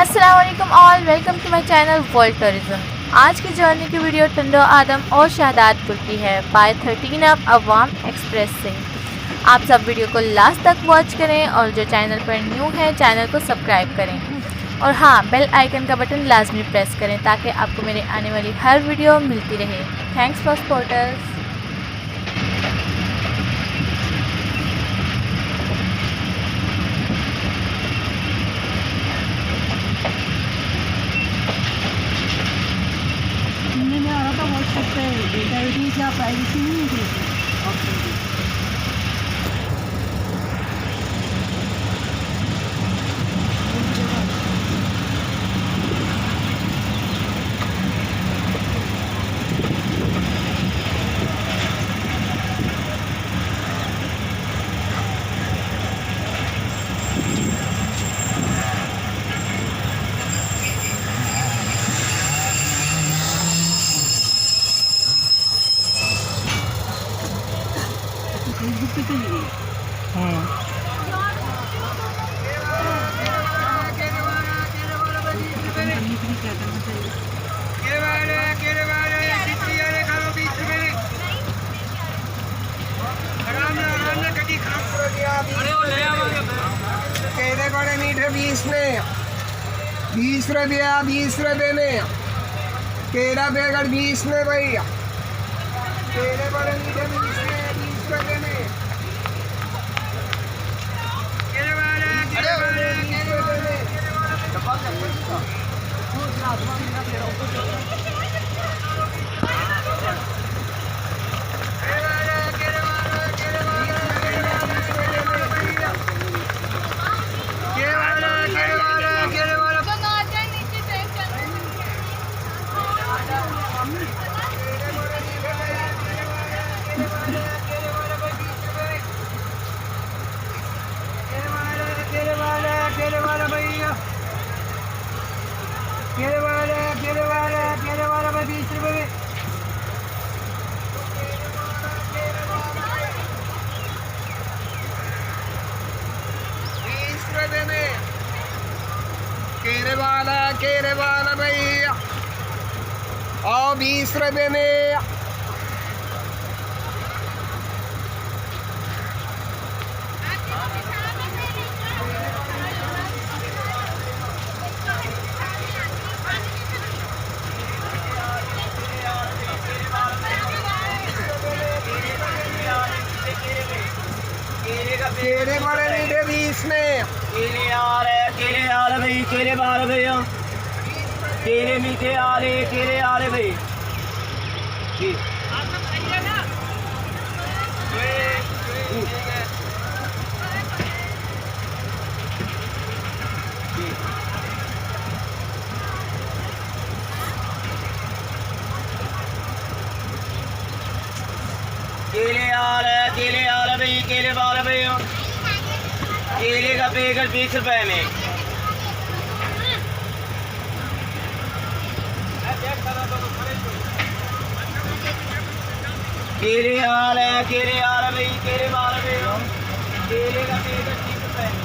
अस्सलाम वालेकुम all, welcome to my channel world tourism. आज की जर्नी की वीडियो टंडो आदम और शहदादपुर की है बाय 13 अप अवाम एक्सप्रेस से। आप सब वीडियो को लास्ट तक वॉच करें और जो चैनल पर न्यू है चैनल को सब्सक्राइब करें और हाँ, बेल आइकन का बटन लाजमी प्रेस करें ताकि आपको मेरे आने वाली हर वीडियो मिलती रहे। Thanks for supporters. सुनने में आ रहा था व्हाट्सएप पे डेटा क्या प्राइवेसी नहीं है ऑप्शन की। फेसबुक पे चली गई। हाँ क्या करना चाहिए? केले बड़े मीठे 20 में 20 रुपया 20 रुपये में केला बैगन 20 में भैया। केले बड़े मीठे 20 में 20 रुपये में। केले वाला भाई 20 रुपये में। केले वाला भैया और 20 रुपये में। केले बड़े मीठे 20 में। केले आ रहे भाई, केले बारह भैया, केले मीठे आ रहे, केले आ रहे भाई जी। केले आ रहे भाई, केले बारह भैया, केले का पैकेट 20 रुपए में। केले आ रहे भाई, केले बारह भैया, केले का पैकेट 20 रुपए में।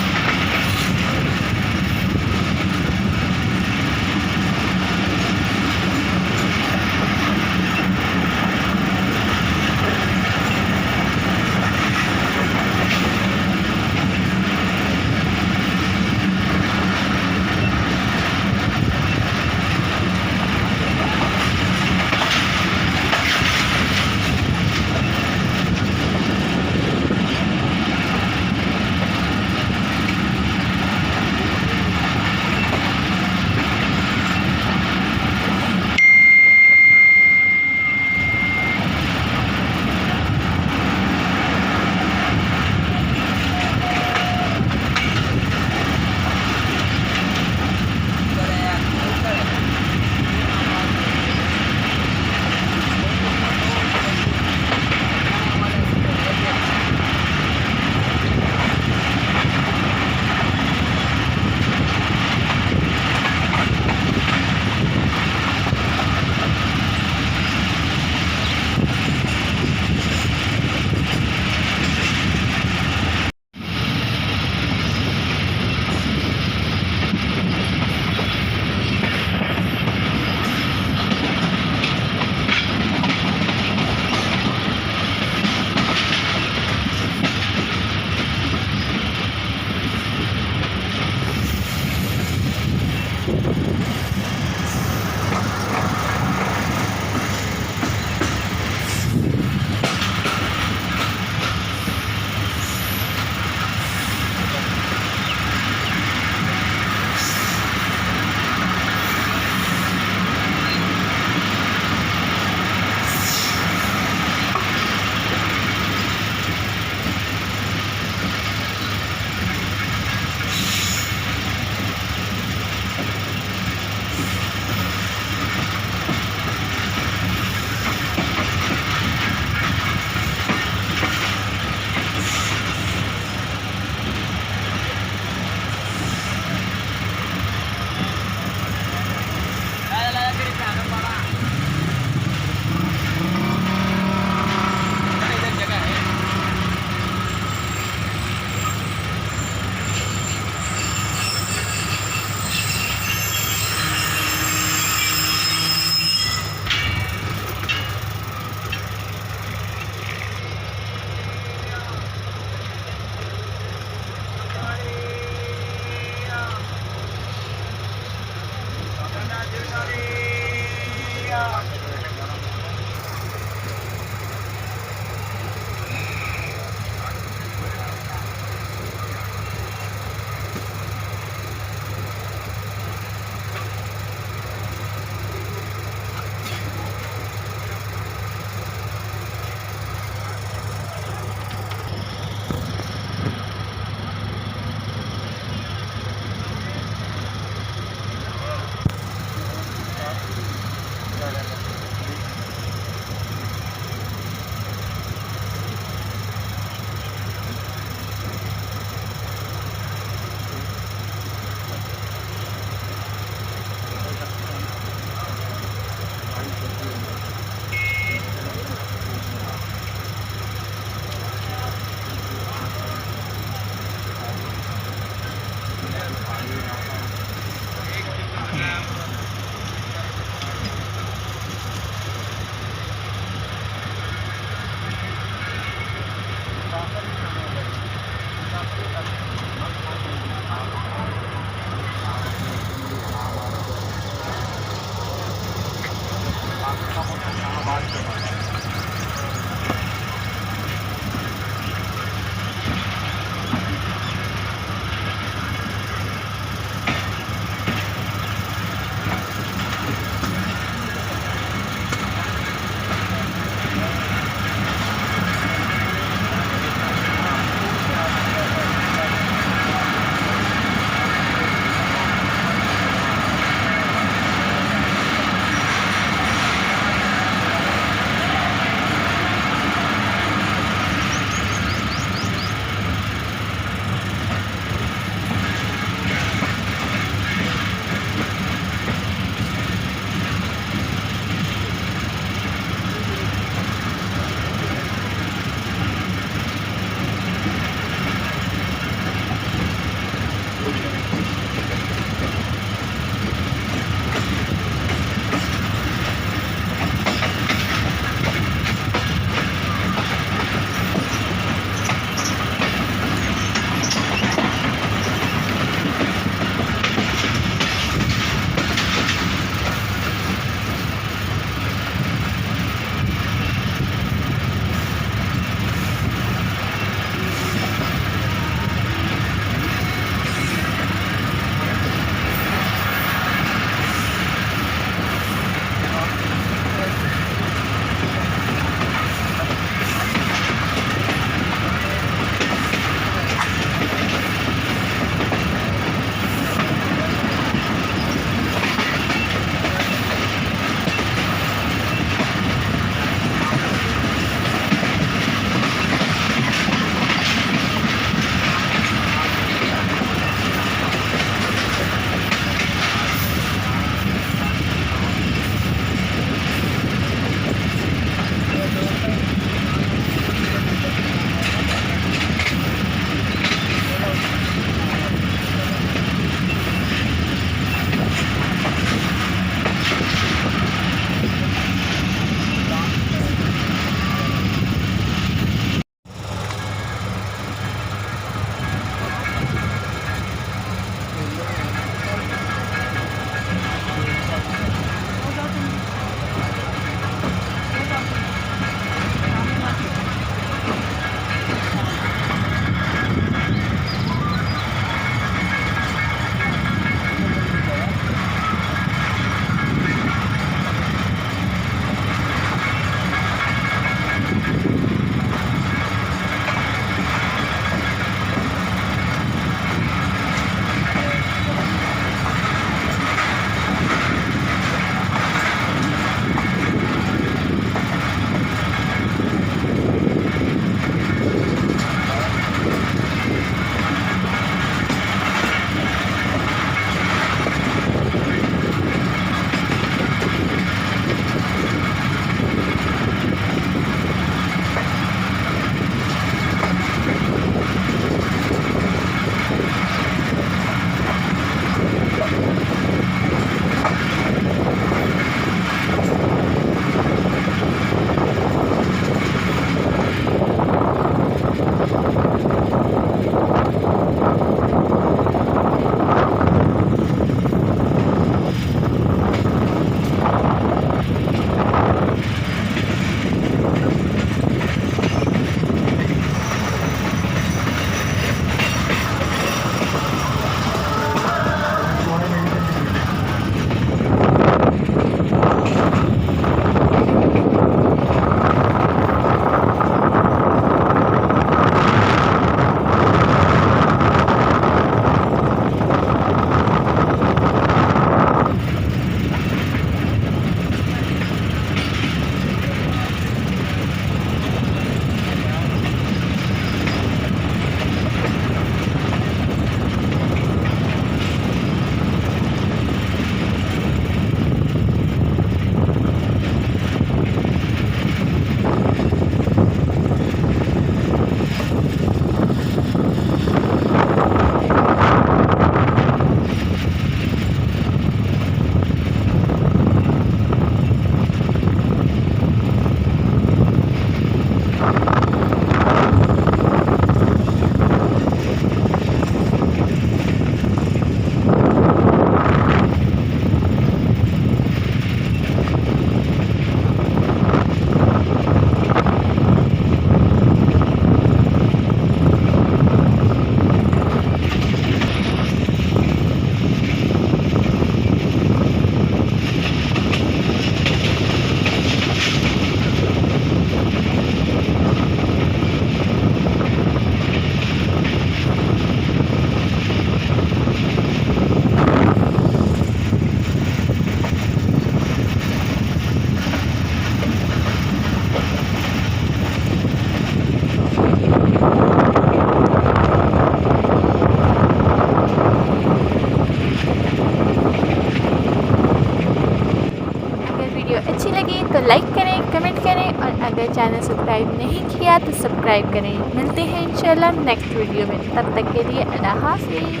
लगी तो लाइक करें, कमेंट करें और अगर चैनल सब्सक्राइब नहीं किया तो सब्सक्राइब करें। मिलते हैं इंशाल्लाह नेक्स्ट वीडियो में, तब तक के लिए अल्लाह हाफिज़।